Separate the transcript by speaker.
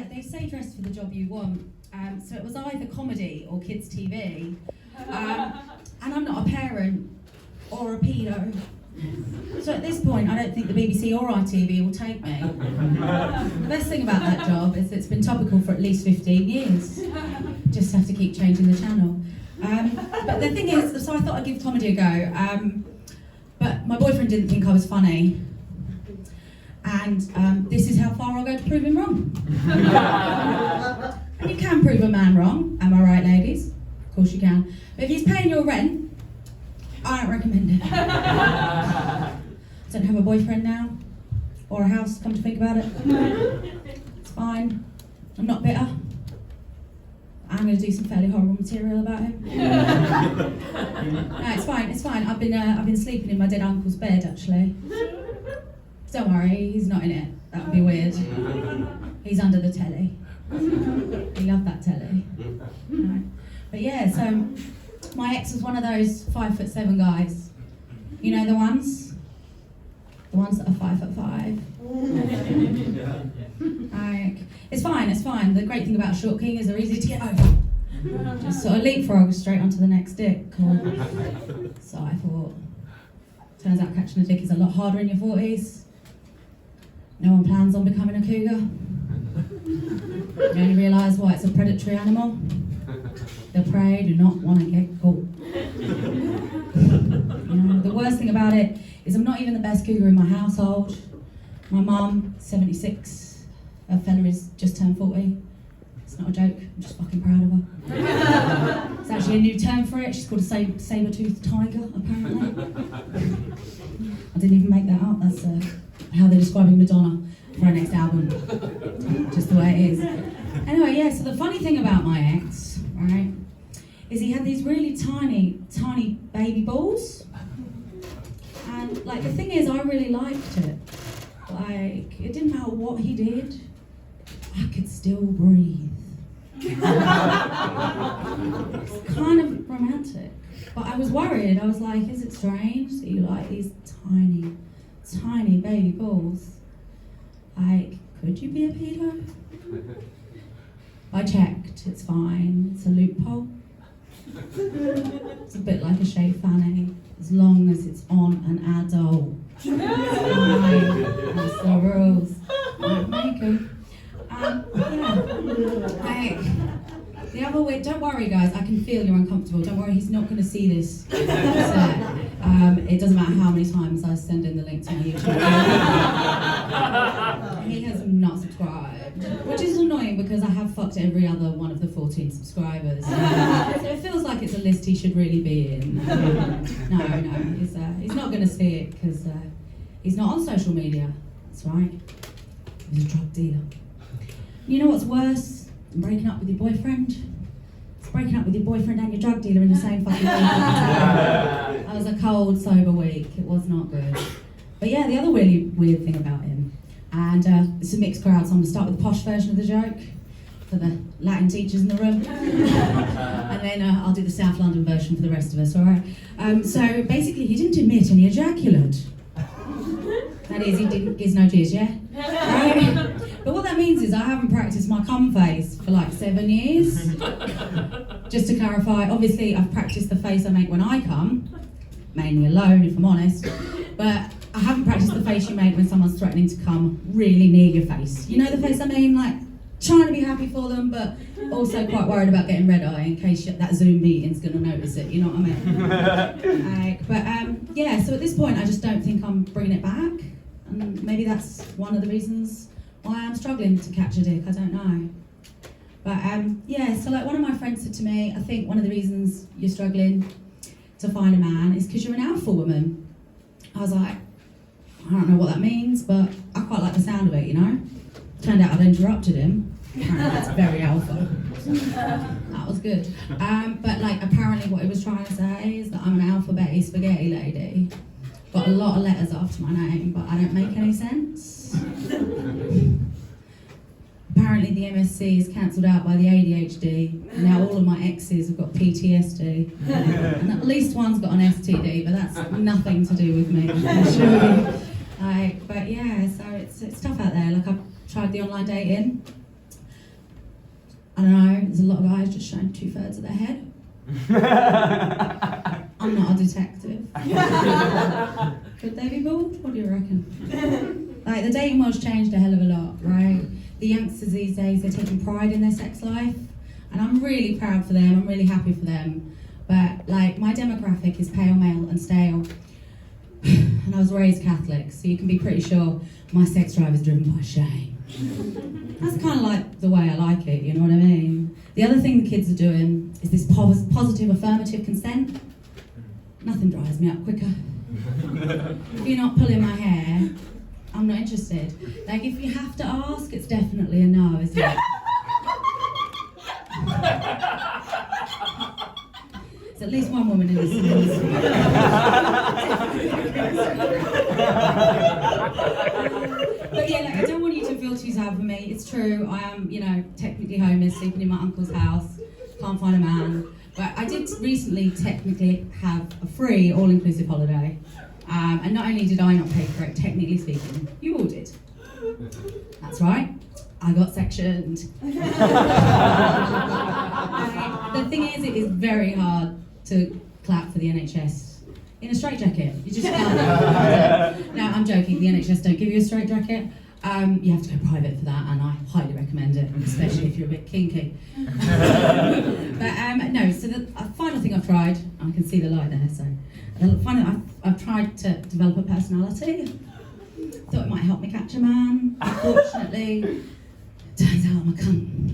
Speaker 1: they say dress for the job you want. So it was either comedy or kids TV. And I'm not a parent or a pedo. So at this point, I don't think the BBC or ITV will take me. The best thing about that job is it's been topical for at least 15 years. Just have to keep changing the channel. But the thing is, so I thought I'd give comedy a go. But my boyfriend didn't think I was funny. And this is how far I'll go to prove him wrong. And you can prove a man wrong, am I right, ladies? Of course you can. But if he's paying your rent, I don't recommend it. I don't have a boyfriend now, or a house, come to think about it. It's fine. I'm not bitter. I'm going to do some fairly horrible material about him. No, it's fine. I've been sleeping in my dead uncle's bed, actually. Don't worry, he's not in it. That would be weird. He's under the telly. He loved that telly. No. But yeah, so my ex was one of those 5'7" guys. You know the ones? The ones that are 5'5". Like, it's fine. The great thing about a short king is they're easy to get over. Just sort of leapfrog straight onto the next dick. Cool. So I thought, turns out catching a dick is a lot harder in your 40s. No one plans on becoming a cougar. You only realise why it's a predatory animal. The prey do not want to get caught. You know, the worst thing about it is I'm not even the best cougar in my household. My mum, 76, her fella is just turned 40. It's not a joke, I'm just fucking proud of her. It's actually a new term for it, she's called a saber-toothed tiger, apparently. I didn't even make that up, that's how they're describing Madonna for her next album. Just the way it is. Anyway, yeah, so the funny thing about my ex, right, is he had these really tiny baby balls. And like the thing is, I really liked it. Like, it didn't matter what he did, I could still breathe. It's kind of romantic. But I was worried, I was like, is it strange that you like these tiny baby balls? Like, could you be a pedo? I checked, it's fine, it's a loophole. It's a bit like a shaved fanny, as long as it's on an adult. That's the rules. Don't make them. Like, the other way, don't worry guys, I can feel you're uncomfortable. Don't worry, he's not going to see this. So, it doesn't matter how many times I send in the link to my YouTube. He has not subscribed, which is annoying because I have fucked every other one of the 14 subscribers. So it feels like it's a list he should really be in. No, he's not going to see it because he's not on social media. That's right. He's a drug dealer. You know what's worse than breaking up with your boyfriend? It's breaking up with your boyfriend and your drug dealer in the same fucking week. That was a cold, sober week. It was not good. But yeah, the other really weird thing about him, and it's a mixed crowd, so I'm going to start with the posh version of the joke for the Latin teachers in the room. And then I'll do the South London version for the rest of us, alright? So basically, he didn't emit any ejaculate. That is, he didn't giz no jizz, yeah? Right? But what that means is I haven't practiced my cum face for like 7 years. Just to clarify, obviously I've practiced the face I make when I cum, mainly alone if I'm honest, but I haven't practiced the face you make when someone's threatening to come really near your face. You know the face I mean? Like, trying to be happy for them, but also quite worried about getting red eye in case that Zoom meeting's going to notice it, you know what I mean? Yeah, so at this point I just don't think I'm bringing it back, and maybe that's one of the reasons why I'm struggling to catch a dick, I don't know. But yeah, so like one of my friends said to me, I think one of the reasons you're struggling to find a man is because you're an alpha woman. I was like, I don't know what that means, but I quite like the sound of it, you know? Turned out I'd interrupted him. Apparently that's very alpha. That was good. But like apparently what he was trying to say is that I'm an alphabet spaghetti lady. Got a lot of letters after my name, but I don't make any sense. Apparently the MSc is cancelled out by the ADHD. Now all of my exes have got PTSD. And at least one's got an STD, but that's nothing to do with me, I'm sure. But yeah, so it's tough out there. Like I've tried the online dating. I don't know, there's a lot of guys just showing 2/3 of their head. I'm not a detective. Could they be bald? What do you reckon? Like, the dating world's changed a hell of a lot, right? The youngsters these days, they're taking pride in their sex life, and I'm really proud for them, I'm really happy for them. But, like, my demographic is pale, male, and stale. And I was raised Catholic, so you can be pretty sure my sex drive is driven by shame. That's kind of like the way I like it, you know what I mean? The other thing the kids are doing is this positive affirmative consent. Nothing drives me up quicker. If you're not pulling my hair, I'm not interested. Like, if you have to ask, it's definitely a no, isn't it? There's at least one woman in this room. But yeah, like, I don't want you to feel too sad for me. It's true, I am, you know, technically homeless, sleeping in my uncle's house, can't find a man. But I did recently technically have a free all-inclusive holiday. And not only did I not pay for it, technically speaking, you all did. That's right, I got sectioned. The thing is, it is very hard to clap for the NHS in a straitjacket. You just can't. No, I'm joking, the NHS don't give you a straitjacket. You have to go private for that, and I highly recommend it, especially if you're a bit kinky. But no, so the final thing I've tried, I can see the light there, so the final, I've tried to develop a personality. Thought it might help me catch a man. Unfortunately, turns out I'm a cunt.